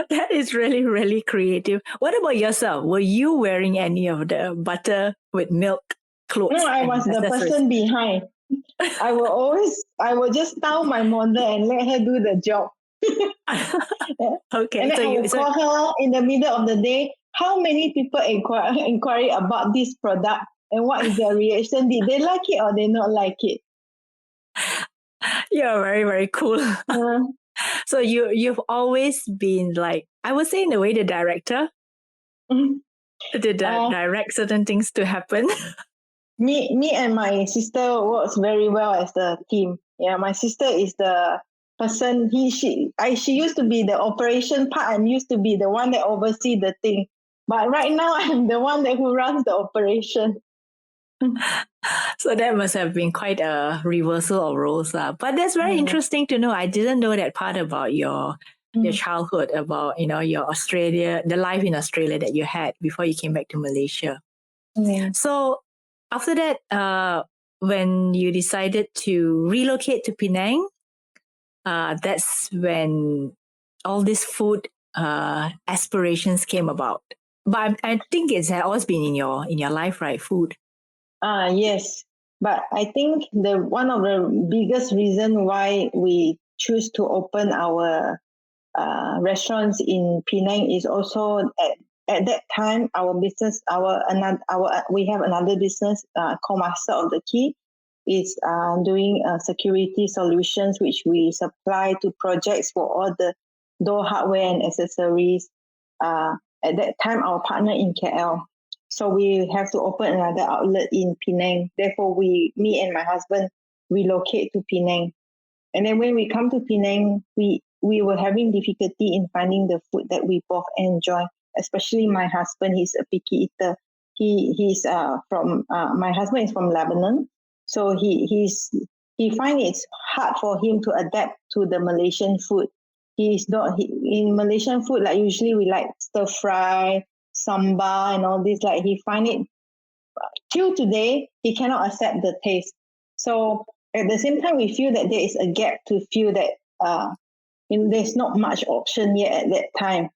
That is really, really creative. What about yourself? Were you wearing any of the butter with milk clothes? No, I was the person behind. I will just tell my mother and let her do the job. Okay. And then I will call her in the middle of the day. How many people inquire about this product and what is their reaction? Did they like it or they not like it? You're very, very cool. So you've always been like, I would say in a way, the director. To direct certain things to happen. Me and my sister works very well as the team. Yeah, my sister is the person. She used to be the operation part. I'm used to be the one that oversee the thing. But right now, I'm the one who runs the operation. So that must have been quite a reversal of roles. But that's very interesting to know. I didn't know that part about your childhood, about your the life in Australia that you had before you came back to Malaysia. So after that, when you decided to relocate to Penang, that's when all these food aspirations came about. But I think it's always been in your life, right? Food. Yes. But I think one of the biggest reason why we choose to open our restaurants in Penang is also at that time our business, we have another business called Master of the Key, is doing security solutions, which we supply to projects for all the door hardware and accessories. At that time, our partner in KL. So we have to open another outlet in Penang. Therefore, me and my husband relocate to Penang. And then when we come to Penang, we were having difficulty in finding the food that we both enjoy. Especially my husband, he's a picky eater. My husband is from Lebanon, so he finds it's hard for him to adapt to the Malaysian food. In Malaysian food, like usually we like stir fry, sambal and all this, like he find it till today he cannot accept the taste. So at the same time we feel that there is a gap to feel that there's not much option yet at that time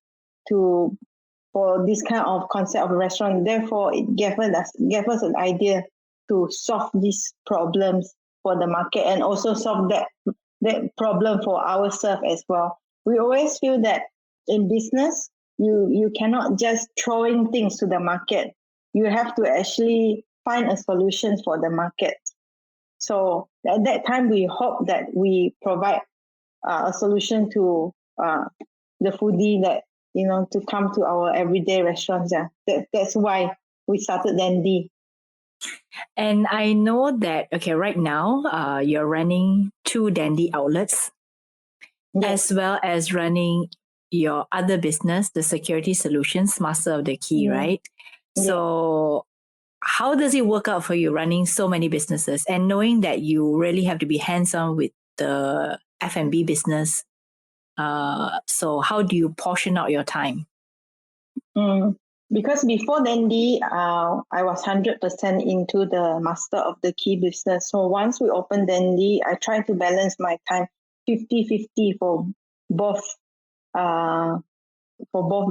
for this kind of concept of a restaurant. Therefore it gave us an idea to solve these problems for the market and also solve that problem for ourselves as well. We always feel that in business you cannot just throw in things to the market. You have to actually find a solution for the market. So at that time, we hope that we provide a solution to the foodie that, to come to our everyday restaurants. Yeah. That's why we started Dandy. And I know that, right now, you're running 2 Dandy outlets, as well as running your other business, the security solutions, Master of the Key, right? So how does it work out for you running so many businesses and knowing that you really have to be hands-on with the F&B business? So how do you portion out your time? Because before Dandy, I was 100% into the Master of the Key business. So once we opened Dandy, I tried to balance my time 50-50 for both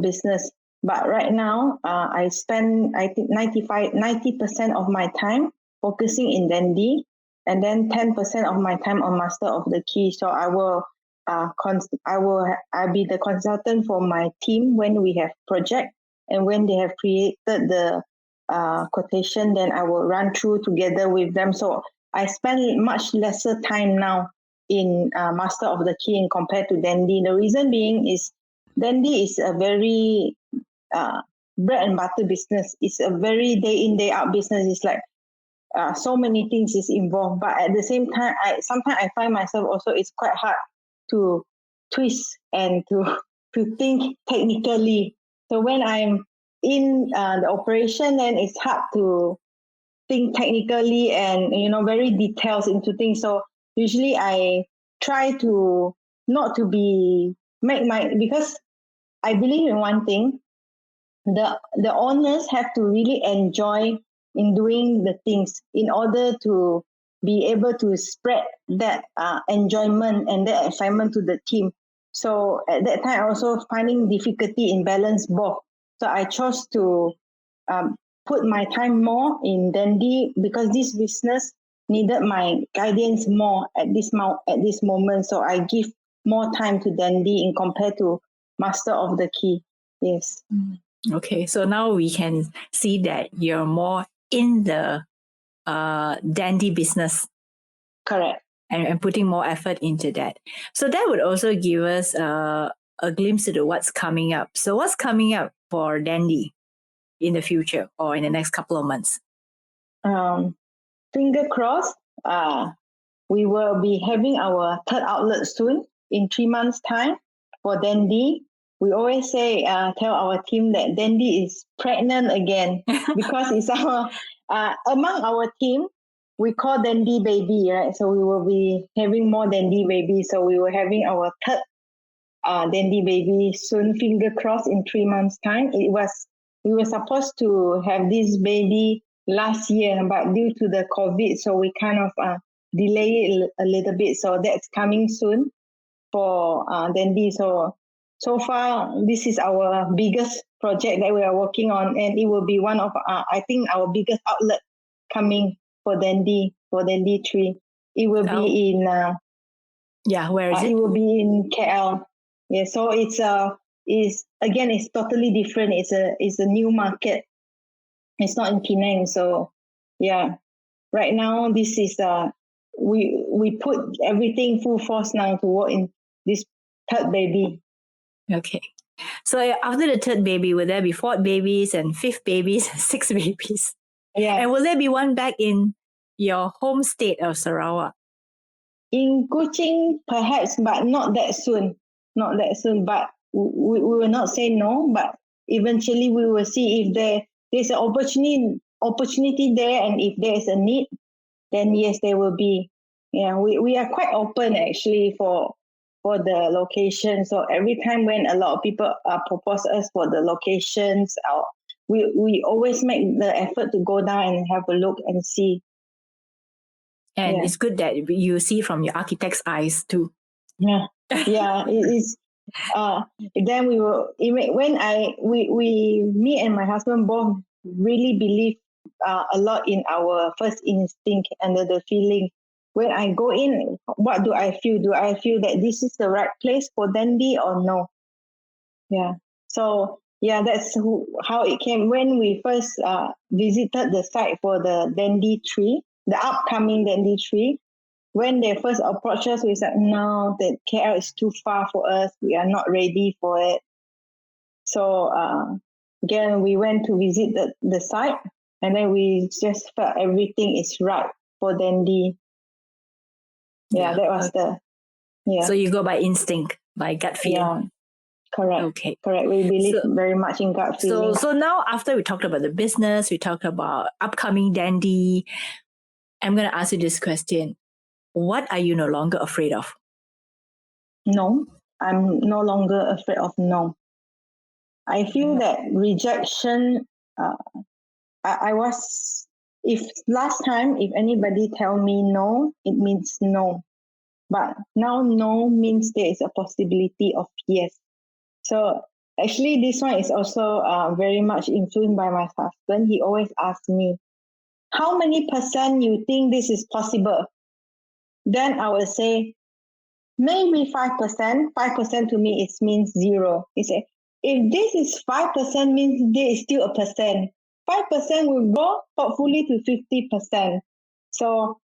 business. But right now, I spend, I think 90% of my time focusing in Dandy, and then 10% of my time on Master of the Key. So I'll be the consultant for my team when we have project, And when they have created the quotation, then I will run through together with them. So I spend much lesser time now in Master of the Key compared to Dandy. The reason being is Dandy is a very bread and butter business. It's a very day in, day out business. It's like so many things is involved. But at the same time, sometimes I find myself also it's quite hard to twist and to think technically. So when I'm in the operation, then it's hard to think technically and very details into things. So usually I try to not to be because I believe in one thing. The owners have to really enjoy in doing the things in order to be able to spread that enjoyment and that excitement to the team. So at that time, I also finding difficulty in balance both. So I chose to put my time more in Dandy because this business needed my guidance more at this moment. So I give more time to Dandy in compared to Master of the Key. Yes. Okay, so now we can see that you're more in the Dandy business. Correct. And putting more effort into that. So that would also give us a glimpse into what's coming up. So what's coming up for Dandy in the future or in the next couple of months? Finger crossed. We will be having our third outlet soon in 3 months' time for Dandy. We always say, tell our team that Dandy is pregnant again because it's our among our team. We call Dandy baby, right? So we will be having more Dandy baby. So we were having our third Dandy baby soon. Finger crossed in 3 months' time. We were supposed to have this baby last year, but due to the COVID, so we kind of delay it a little bit. So that's coming soon for Dandy. So far, this is our biggest project that we are working on, and it will be one of, I think, our biggest outlet coming for Dandy 3. It will be in... where is it? It will be in KL. Yeah, so it's totally different. It's a new market. It's not in Penang. So, yeah, right now, this is... we put everything full force now to work in this third baby. Okay. So after the third baby, will there be fourth babies and fifth babies and sixth babies? Yeah. And will there be one back in your home state of Sarawak? In Kuching, perhaps, but not that soon. Not that soon. But we will not say no. But eventually, we will see if there's an opportunity there, and if there is a need, then yes, there will be. Yeah, we are quite open actually for the location. So every time when a lot of people propose us for the locations, we always make the effort to go down and have a look and see. And it's good that you see from your architect's eyes too. Yeah, yeah, it is. Then we will. Me and my husband both really believe a lot in our first instinct and the feeling. When I go in, what do I feel? Do I feel that this is the right place for Dandy or no? Yeah. So yeah, that's how it came. When we first visited the site for the Dandy 3, the upcoming Dandy 3, when they first approached us, we said, no, that KL is too far for us. We are not ready for it. So again, we went to visit the site, and then we just felt everything is right for Dandy. Yeah, that was So you go by instinct, by gut feel. Yeah, correct. Okay. Correct. We believe very much in gut feeling. So now after we talked about the business, we talked about upcoming Dandy, I'm going to ask you this question. What are you no longer afraid of? No, I'm no longer afraid of no. I feel that rejection, I was... If last time, if anybody tell me no, it means no. But now no means there is a possibility of yes. So actually this one is also very much influenced by my husband. He always asks me, how many % you think this is possible? Then I will say, maybe 5%. 5% to me, it means zero. He said, if this is 5%, means there is still a percent. 5% will go hopefully to 50%. So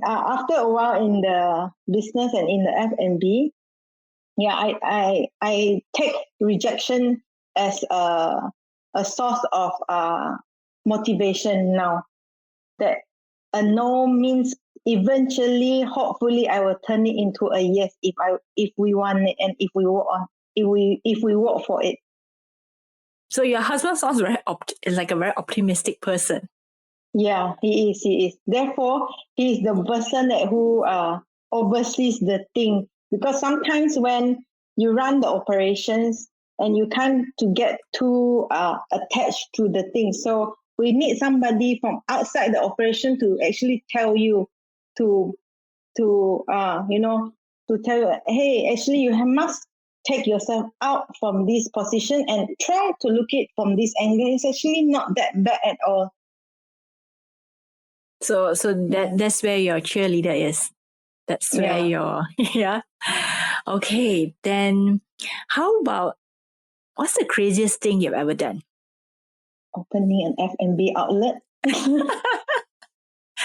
after a while in the business and in the F&B, yeah, I take rejection as a source of motivation now. That a no means eventually, hopefully, I will turn it into a yes if we want it and if we work on if we work for it. So your husband sounds like a very optimistic person. Yeah, he is. Therefore, he is the person who oversees the thing. Because sometimes when you run the operations and you can't to get too attached to the thing, so we need somebody from outside the operation to actually tell you to tell you, hey, actually you must take yourself out from this position and try to look it from this angle. It's actually not that bad at all. So that's where your cheerleader is. That's where your yeah. Okay, then how about what's the craziest thing you've ever done? Opening an F&B outlet.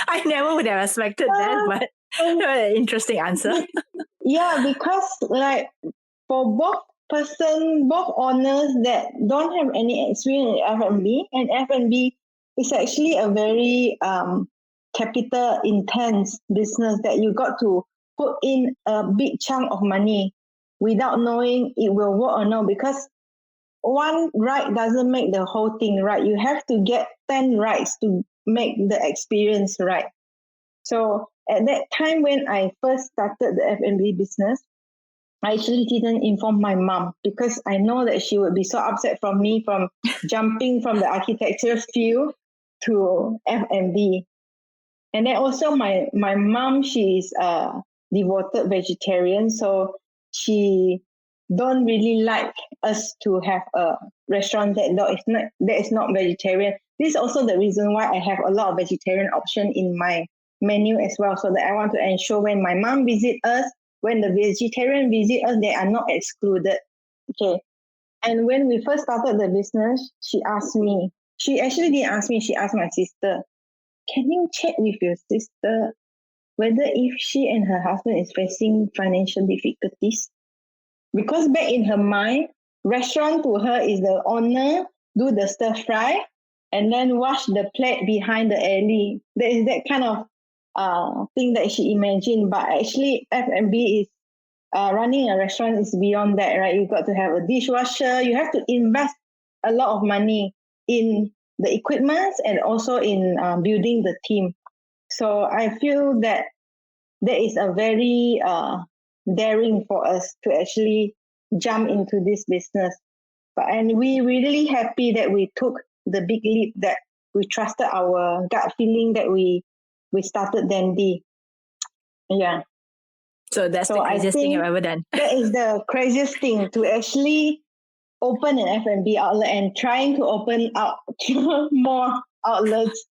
I never would have expected that, but an interesting answer. Yeah, because like for both owners that don't have any experience in F&B, and F&B is actually a very capital intense business that you got to put in a big chunk of money without knowing it will work or not, because one right doesn't make the whole thing right. You have to get 10 rights to make the experience right. So at that time when I first started the F&B business, I actually didn't inform my mom because I know that she would be so upset from me from jumping from the architecture field to F&B. And then also my mom, she is a devoted vegetarian, so she don't really like us to have a restaurant that is not vegetarian. This is also the reason why I have a lot of vegetarian option in my menu as well, so that I want to ensure when my mom visit us, when the vegetarian visit us, they are not excluded. Okay. And when we first started the business, she asked me, she actually didn't ask me, she asked my sister, can you check with your sister whether if she and her husband is facing financial difficulties? Because back in her mind, restaurant to her is the owner do the stir fry and then wash the plate behind the alley. There is that kind of thing that she imagined. But actually, F&B is running a restaurant is beyond that, right? You've got to have a dishwasher. You have to invest a lot of money in the equipment and also in building the team. So I feel that there is a very daring for us to actually jump into this business. And we really happy that we took the big leap, that we trusted our gut feeling, that we started Dandy. Yeah. So that's the craziest thing you've ever done. That is the craziest thing, to actually open an F&B outlet and trying to open up more outlets.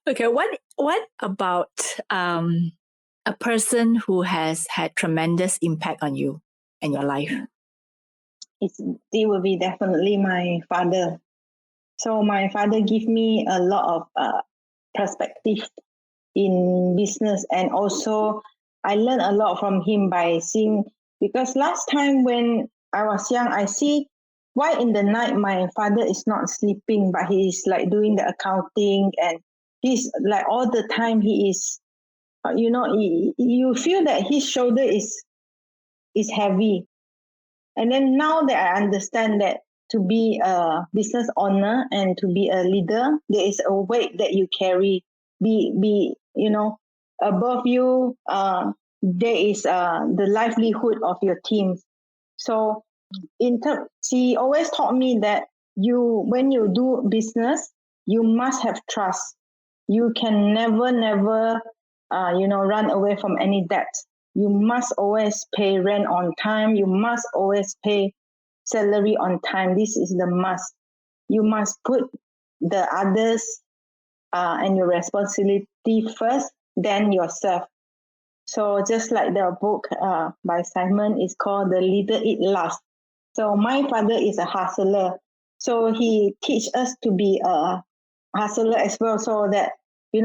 Okay, what about a person who has had tremendous impact on you and your life? It will be definitely my father. So my father gave me a lot of perspective in business, and also I learned a lot from him by seeing, because last time when I was young, I see why in the night my father is not sleeping, but he is like doing the accounting, and he's like all the time he is, you feel that his shoulder is heavy. And then now that I understand that to be a business owner and to be a leader, there is a weight that you carry. Be above you. There is the livelihood of your team. So she always taught me that when you do business, you must have trust. You can never run away from any debt. You must always pay rent on time. You must always pay salary on time. This is the must. You must put the others and your responsibility first, then yourself. So just like the book by Simon is called The Leader Eat Last. So my father is a hustler. So he teach us to be a hustler as well. So that,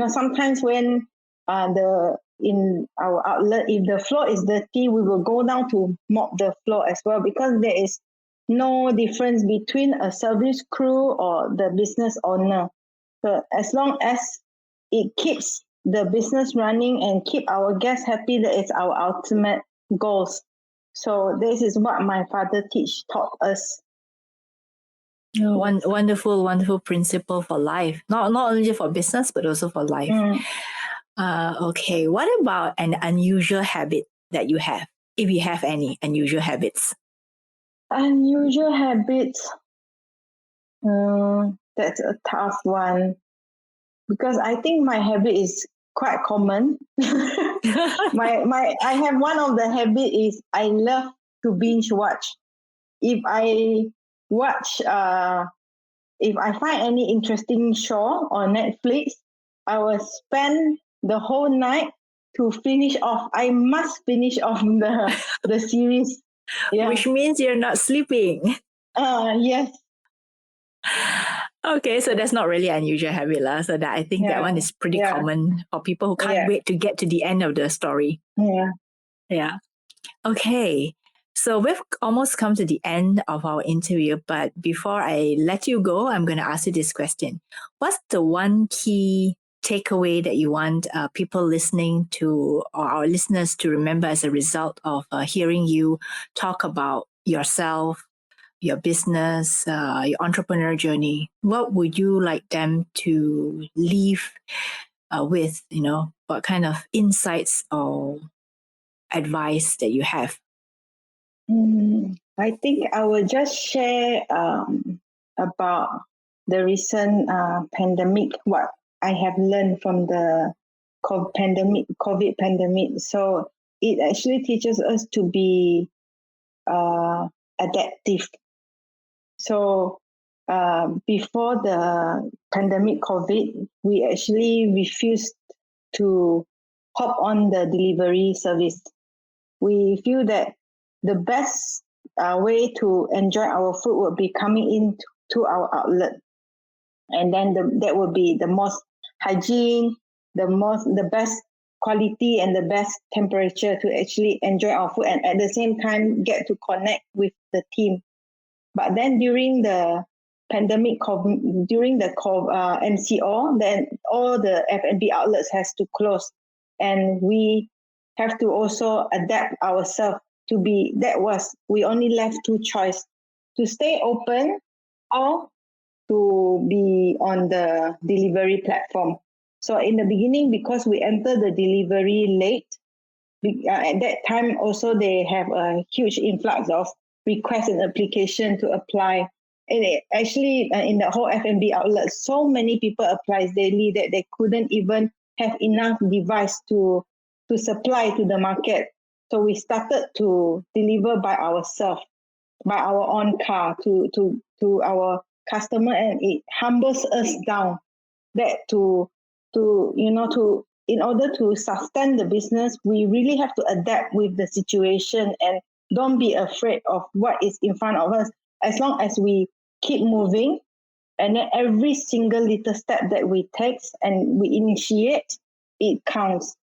sometimes when the in our outlet, if the floor is dirty, we will go down to mop the floor as well, because there is no difference between a service crew or the business owner. So as long as it keeps the business running and keep our guests happy, that is our ultimate goals. So this is what my father taught us. One wonderful, wonderful principle for life. Not only for business, but also for life. Okay, what about an unusual habit that you have, if you have any unusual habits? Unusual habits. That's a tough one, because I think my habit is quite common. I have one of the habit is I love to binge watch. If I watch, if I find any interesting show on Netflix, I will spend the whole night to finish off. I must finish off the series. Yeah. Which means you're not sleeping. Yes. Okay, so that's not really unusual habit lah. So that I think that one is pretty common for people who can't wait to get to the end of the story. Yeah. Okay. So we've almost come to the end of our interview, but before I let you go, I'm going to ask you this question. What's the one key takeaway that you want people listening to, or our listeners to remember as a result of hearing you talk about yourself, your business, your entrepreneur journey? What would you like them to leave with? What kind of insights or advice that you have? I think I will just share about the recent pandemic, what I have learned from the COVID pandemic. So it actually teaches us to be adaptive. So before the pandemic COVID, we actually refused to hop on the delivery service. We feel that the best way to enjoy our food would be coming in to our outlet, and then that would be the most hygiene, the best quality, and the best temperature to actually enjoy our food, and at the same time get to connect with the team. But then during the pandemic, during the MCO, then all the F&B outlets has to close, and we have to also adapt ourselves to be. We only left two choice: to stay open or to be on the delivery platform. So in the beginning, because we entered the delivery late, at that time also they have a huge influx of requests and application to apply. And actually, in the whole F&B outlet, so many people apply daily that they couldn't even have enough device to supply to the market. So we started to deliver by ourselves, by our own car to our customer, and it humbles us down. That in order to sustain the business, we really have to adapt with the situation and don't be afraid of what is in front of us. As long as we keep moving, and then every single little step that we take and we initiate, it counts.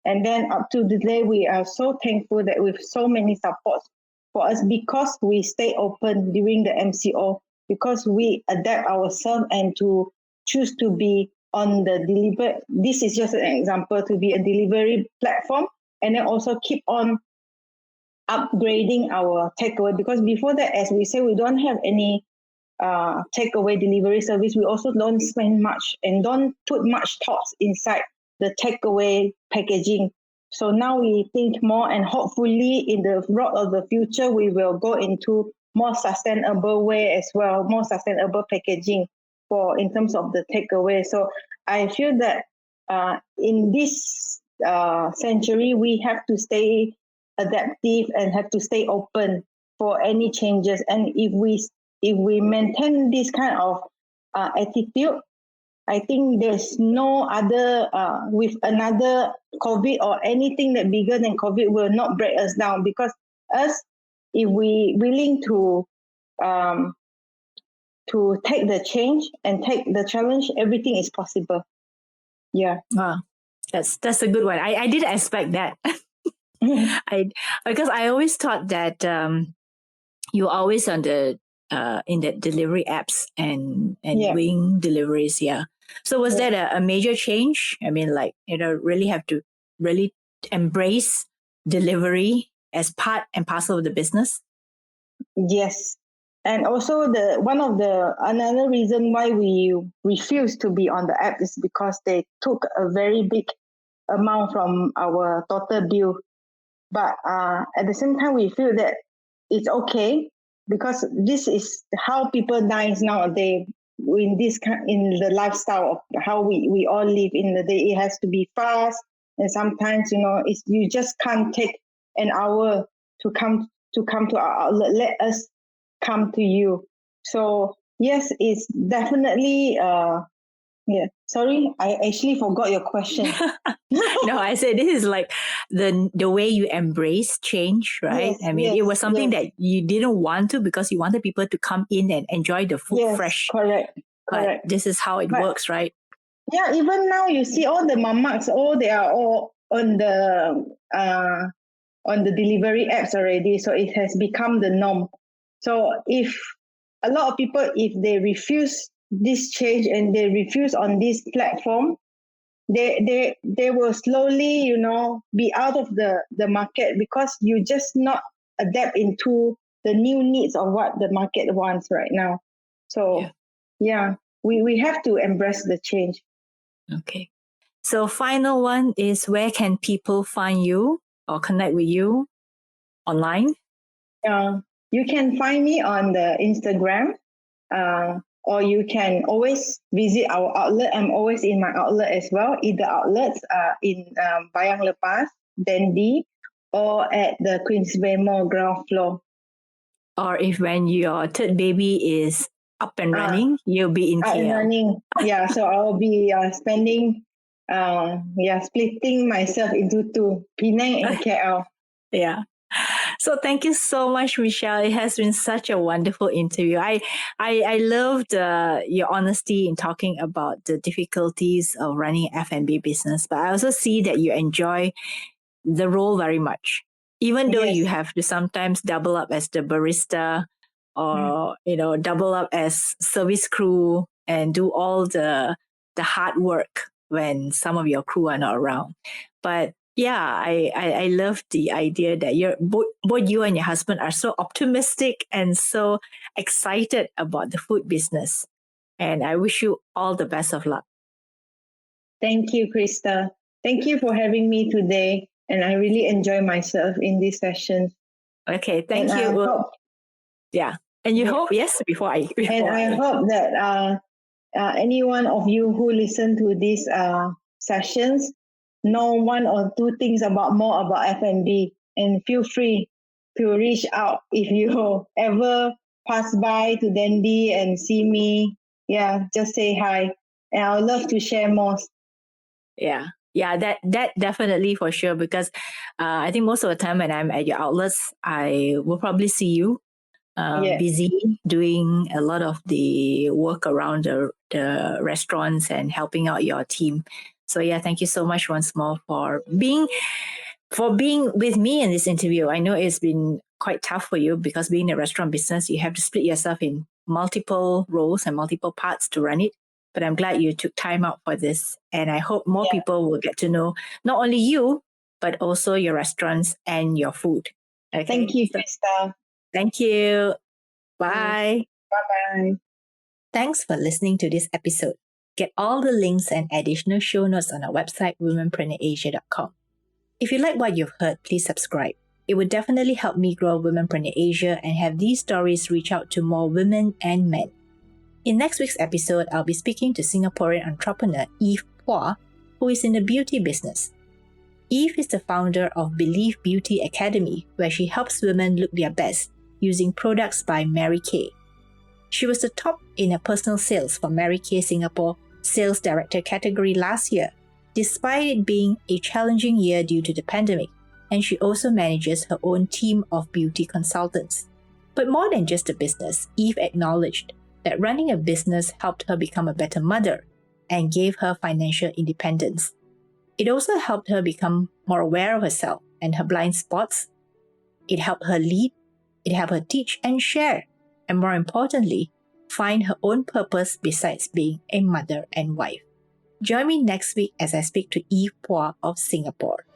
And then up to today, we are so thankful that with so many supports for us, because we stay open during the MCO, because we adapt ourselves and to choose to be on the deliver. This is just an example, to be a delivery platform, and then also keep on upgrading our takeaway, because before that, as we say, we don't have any takeaway delivery service. We also don't spend much and don't put much thoughts inside the takeaway packaging. So now we think more, and hopefully in the road of the future, we will go into more sustainable way as well, more sustainable packaging in terms of the takeaway. So I feel that in this century, we have to stay adaptive and have to stay open for any changes. And if we maintain this kind of attitude, I think there's no other, with another COVID or anything that bigger than COVID will not break us down, because us, if we willing to take the change and take the challenge, everything is possible. Yeah. Wow, that's a good one. I didn't expect that. Because I always thought that you're always on the in the delivery apps and doing deliveries. Yeah. So was that a major change? I mean, like, really have to really embrace delivery as part and parcel of the business. Yes. And also another reason why we refuse to be on the app is because they took a very big amount from our total bill. But at the same time, we feel that it's okay because this is how people dine nowadays in the lifestyle of how we all live in the day. It has to be fast, and sometimes you just can't take an hour to come to our outlet. Let us come to you. So yes, it's definitely yeah. Sorry, I actually forgot your question. No, I said this is like the way you embrace change, right? Yes, I mean, it was something that you didn't want to because you wanted people to come in and enjoy the food fresh. Correct. But this is how it works, right? Yeah, even now you see all the mamas, they are all on the delivery apps already. So it has become the norm. So if a lot of people, if they refuse this change and they refuse on this platform, they will slowly, be out of the market because you just not adapt into the new needs of what the market wants right now. So we have to embrace the change. Okay. So final one is, where can people find you or connect with you online? You can find me on the Instagram, or you can always visit our outlet. I'm always in my outlet as well. Either outlets in Bayang Lepas, Dundee, or at the Queensway Mall ground floor. Or if when your third baby is up and running, you'll be in KL. And running. Yeah, so I'll be splitting myself into two, Penang and KL. Yeah. So thank you so much, Michelle. It has been such a wonderful interview. I loved your honesty in talking about the difficulties of running an F&B business, but I also see that you enjoy the role very much, even though you have to sometimes double up as the barista or double up as service crew and do all the hard work when some of your crew are not around. But yeah, I love the idea that both you and your husband are so optimistic and so excited about the food business. And I wish you all the best of luck. Thank you, Krista. Thank you for having me today. And I really enjoy myself in this session. Okay, thank you. And you hope, before I hope that any one of you who listen to these sessions know one or two things more about F&B, and feel free to reach out if you ever pass by to Dundee and see me. Yeah, just say hi, and I'd love to share more. Yeah, that definitely, for sure, because I think most of the time when I'm at your outlets, I will probably see you busy doing a lot of the work around the restaurants and helping out your team. So thank you so much once more for being with me in this interview. I know it's been quite tough for you because being in a restaurant business, you have to split yourself in multiple roles and multiple parts to run it. But I'm glad you took time out for this. And I hope more people will get to know not only you, but also your restaurants and your food. Okay? Thank you, Krista. Thank you. Bye. Bye-bye. Thanks for listening to this episode. Get all the links and additional show notes on our website, womenpreneurasia.com. If you like what you've heard, please subscribe. It would definitely help me grow Womenpreneur Asia and have these stories reach out to more women and men. In next week's episode, I'll be speaking to Singaporean entrepreneur Eve Phua, who is in the beauty business. Eve is the founder of Believe Beauty Academy, where she helps women look their best using products by Mary Kay. She was the top in her personal sales for Mary Kay Singapore Sales Director category last year, despite it being a challenging year due to the pandemic, and she also manages her own team of beauty consultants. But more than just a business, Eve acknowledged that running a business helped her become a better mother and gave her financial independence. It also helped her become more aware of herself and her blind spots. It helped her lead, it helped her teach and share, and more importantly, find her own purpose besides being a mother and wife. Join me next week as I speak to Eve Phua of Singapore.